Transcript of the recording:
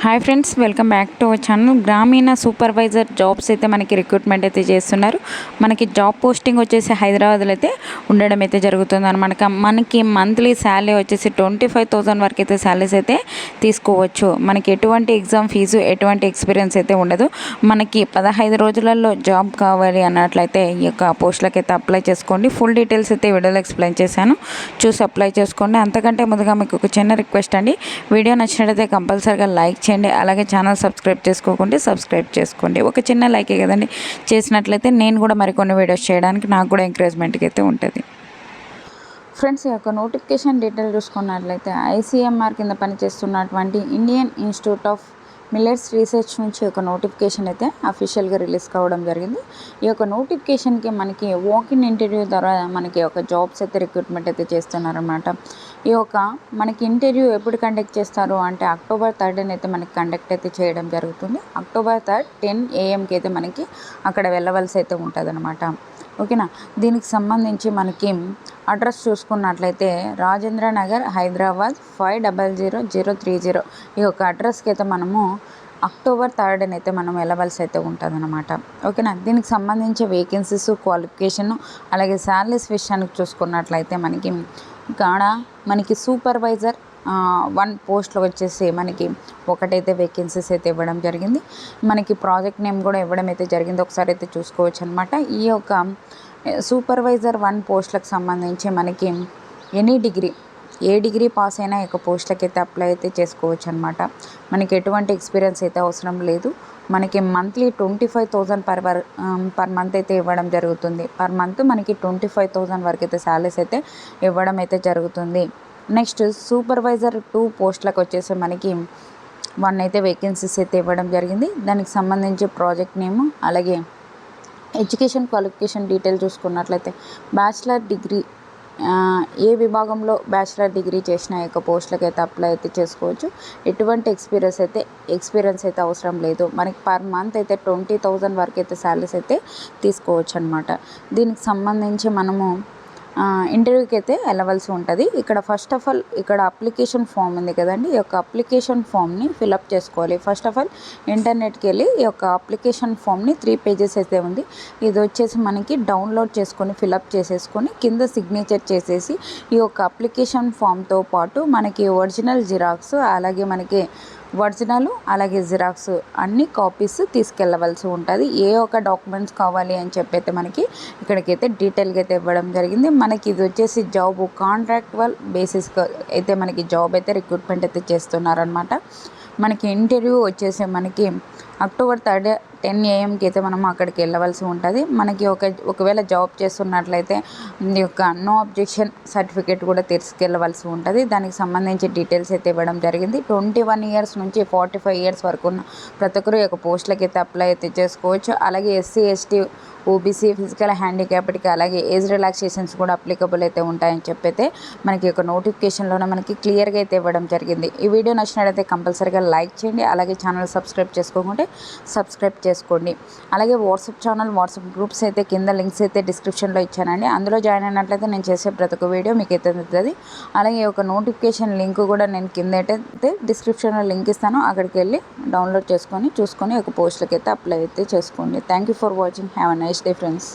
Hi friends, welcome back to our channel. గ్రామీణ supervisor jobs అయితే మనకి రిక్రూట్మెంట్ అయితే చేస్తున్నారు. మనకి జాబ్ పోస్టింగ్ వచ్చేసి హైదరాబాద్లో అయితే ఉండడం అయితే జరుగుతుంది అనమాట. మనకి మంత్లీ శాలరీ వచ్చేసి 25,000 వరకు అయితే శాలరీస్ అయితే తీసుకోవచ్చు. మనకి ఎటువంటి ఎగ్జామ్ ఫీజు, ఎటువంటి ఎక్స్పీరియన్స్ అయితే ఉండదు. మనకి 15 రోజులలో జాబ్ కావాలి అన్నట్లయితే ఈ యొక్క పోస్టులకు అయితే అప్లై చేసుకోండి. ఫుల్ డీటెయిల్స్ అయితే వీడియోలో ఎక్స్ప్లెయిన్ చేశాను, చూసి అప్లై చేసుకోండి. అంతకంటే ముందుగా మీకు ఒక చిన్న రిక్వెస్ట్ అండి, వీడియో నచ్చినట్లయితే కంపల్సరీగా లైక్ చేయండి. అలాగే ఛానల్ సబ్స్క్రైబ్ చేసుకోండి. సబ్స్క్రైబ్ చేసుకోండి, ఒక చిన్న లైకే కదండి. చేసినట్లయితే నేను కూడా మరికొన్ని వీడియోస్ చేయడానికి నాకు కూడా ఎంకరేజ్మెంట్కి అయితే ఉంటుంది. ఫ్రెండ్స్, ఈ యొక్క నోటిఫికేషన్ డీటెయిల్ చూసుకున్నట్లయితే ఐసీఎంఆర్ కింద పనిచేస్తున్నటువంటి Indian institute of millets research నుంచి ఒక నోటిఫికేషన్ అయితే అఫీషియల్గా రిలీజ్ కావడం జరిగింది. ఈ యొక్క నోటిఫికేషన్కి మనకి వాకిన్ ఇంటర్వ్యూ ద్వారా మనకి ఒక జాబ్స్ అయితే రిక్రూట్మెంట్ అయితే చేస్తున్నారన్నమాట. ఈ యొక్క మనకి ఇంటర్వ్యూ ఎప్పుడు కండక్ట్ చేస్తారు అంటే October 3 అయితే మనకి కండక్ట్ అయితే చేయడం జరుగుతుంది. October 3 10 AM అయితే మనకి అక్కడ వెళ్ళవలసి అయితే ఉంటుంది అనమాట. ఓకేనా. దీనికి సంబంధించి మనకి అడ్రస్ చూసుకున్నట్లయితే రాజేంద్ర నగర్, హైదరాబాద్ 500030. ఈ యొక్క అడ్రస్కి అయితే మనము October 3 అయితే మనం వెళ్ళవలసి అయితే ఉంటుంది అనమాట. ఓకేనా. దీనికి సంబంధించి వేకెన్సీస్, క్వాలిఫికేషన్ అలాగే శాలరీస్ విషయానికి చూసుకున్నట్లయితే మనకి సూపర్వైజర్ 1 పోస్ట్లో వచ్చేసి మనకి ఒకటైతే వేకెన్సీస్ అయితే ఇవ్వడం జరిగింది. మనకి ప్రాజెక్ట్ నేమ్ కూడా ఇవ్వడం అయితే జరిగింది, ఒకసారి అయితే చూసుకోవచ్చు అనమాట. ఈ యొక్క సూపర్వైజర్ 1 పోస్టులకు సంబంధించి మనకి ఏ డిగ్రీ పాస్ అయినా ఈ యొక్క పోస్టులకి అయితే అప్లై అయితే చేసుకోవచ్చు అనమాట. మనకి ఎటువంటి ఎక్స్పీరియన్స్ అయితే అవసరం లేదు. మనకి మంత్లీ 25,000 పర్ మంత్ అయితే ఇవ్వడం జరుగుతుంది. పర్ మంత్ మనకి 25,000 వరకు అయితే శాలరీస్ అయితే ఇవ్వడం అయితే జరుగుతుంది. నెక్స్ట్ సూపర్వైజర్ 2 పోస్టులకు వచ్చేసి మనకి 1 అయితే వేకెన్సీస్ అయితే ఇవ్వడం జరిగింది. దానికి సంబంధించి ప్రాజెక్ట్ నేము అలాగే ఎడ్యుకేషన్ క్వాలిఫికేషన్ డీటెయిల్ చూసుకున్నట్లయితే బ్యాచిలర్ డిగ్రీ, ఏ విభాగంలో బ్యాచిలర్ డిగ్రీ చేసిన యొక్క పోస్టులకు అయితే అప్లై అయితే చేసుకోవచ్చు. ఎటువంటి ఎక్స్పీరియన్స్ అయితే అవసరం లేదు. మనకి పర్ మంత్ అయితే 20,000 వరకు అయితే శాలరీస్ అయితే తీసుకోవచ్చు అనమాట. దీనికి సంబంధించి మనము ఇంటర్వ్యూకి అయితే వెళ్ళవలసి ఉంటుంది. ఇక్కడ ఫస్ట్ ఆఫ్ ఆల్ ఇక్కడ అప్లికేషన్ ఫామ్ ఉంది కదండి, ఈ యొక్క అప్లికేషన్ ఫామ్ని ఫిలప్ చేసుకోవాలి. ఫస్ట్ ఆఫ్ ఆల్ ఇంటర్నెట్కి వెళ్ళి ఈ యొక్క అప్లికేషన్ ఫామ్ని 3 పేజెస్ అయితే ఉంది. ఇది వచ్చేసి మనకి డౌన్లోడ్ చేసుకొని ఫిలప్ చేసేసుకొని కింద సిగ్నేచర్ చేసేసి ఈ యొక్క అప్లికేషన్ ఫామ్తో పాటు మనకి ఒరిజినల్ జిరాక్స్ అలాగే జిరాక్స్ అన్ని కాపీస్ తీసుకెళ్ళవలసి ఉంటుంది. ఏ ఒక్క డాక్యుమెంట్స్ కావాలి అని చెప్పైతే మనకి ఇక్కడికైతే డీటెయిల్గా అయితే ఇవ్వడం జరిగింది. మనకి ఇది వచ్చేసి జాబ్ కాంట్రాక్చువల్ బేసిస్గా అయితే మనకి జాబ్ అయితే రిక్రూట్మెంట్ అయితే చేస్తున్నారనమాట. మనకి ఇంటర్వ్యూ వచ్చేసి మనకి October 3 10 AMకి అయితే మనం అక్కడికి వెళ్ళవలసి ఉంటుంది. మనకి ఒకవేళ జాబ్ చేస్తున్నట్లయితే ఈ యొక్క నో అబ్జెక్షన్ సర్టిఫికేట్ కూడా తీసుకెళ్ళవలసి ఉంటుంది. దానికి సంబంధించి డీటెయిల్స్ అయితే ఇవ్వడం జరిగింది. 21 years నుంచి 45 years వరకు ఉన్న ప్రతి ఒక్కరు ఈ యొక్క పోస్టులకి అయితే అప్లై అయితే చేసుకోవచ్చు. అలాగే SC ST OBC ఫిజికల్ హ్యాండిక్యాప్డ్కి అలాగే ఏజ్ రిలాక్సేషన్స్ కూడా అప్లికబుల్ అయితే ఉంటాయని చెప్పైతే మనకి ఒక నోటిఫికేషన్లోనే మనకి క్లియర్గా అయితే ఇవ్వడం జరిగింది. ఈ వీడియో నచ్చినట్లయితే కంపల్సరీగా లైక్ చేయండి. అలాగే ఛానల్ సబ్స్క్రైబ్ చేసుకోకుంటే సబ్స్క్రైబ్ చేసుకోండి. అలాగే వాట్సాప్ గ్రూప్స్ అయితే కింద లింక్స్ అయితే డిస్క్రిప్షన్లో ఇచ్చానండి. అందులో జాయిన్ అయినట్లయితే నేను చేసే ప్రతి ఒక్క వీడియో మీకు అయితే అందుతుంది. అలాగే ఒక నోటిఫికేషన్ లింక్ కూడా నేను కింద అయితే డిస్క్రిప్షన్లో లింక్ ఇస్తాను, అక్కడికి వెళ్ళి డౌన్లోడ్ చూసుకొని ఒక పోస్టులకి అయితే అప్లై అయితే చేసుకోండి. Thank you for watching. Have a nice day friends.